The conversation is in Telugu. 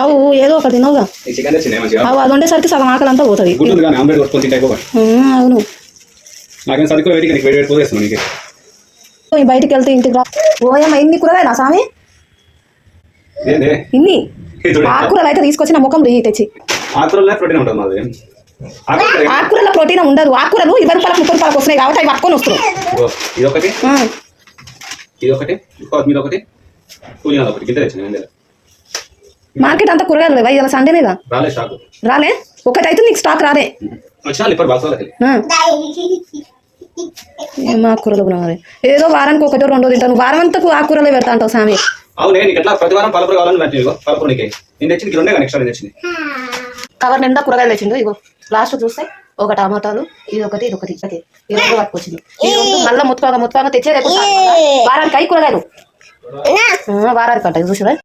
అవు ఏదో ఒకటి తినవుగా అవు అది ఉండేసరికి సగం ఆకలి అంతా పోతుంది. అవును బయటికి వెళ్తే ఇంటికి రా. ఓయమ్మ ఇన్ని కూరగాయలా స్వామి, ఇన్ని ఆకుకూరలు అయితే తీసుకొచ్చి నా ముఖం తెచ్చి. ఆకుకూరలో ప్రోటీన్ ఉండదు. ఆకుకూరలు 20 రూపాయలకు 30 రూపాయలకు వస్తున్నాయి కాబట్టి అవి పట్టుకొని వస్తున్నాయి. మార్కెట్ అంతా కూరగాయలు లేవా? ఇలా సండేనేగా రాలే. ఒకటైతే నీకు స్టాక్ రాలే. ఏం ఆకుకూరలు మరి ఏదో వారానికి ఒకటో రెండో తింటాను. వారం అంతా ఆకుకూరలే పెడతా అంటావు స్వామి. కవర్ నిండా కూరగాయలు తెచ్చిండు. ఇగో లాస్ట్ చూస్తే ఒక టమాటాలు, ఇది ఒకటి ఈ రెండు పట్టుకొచ్చింది. మళ్ళీ ముత్తుగా తెచ్చేది వారానికి 5 కూరగాయలు వారానికి అంట చూసారా.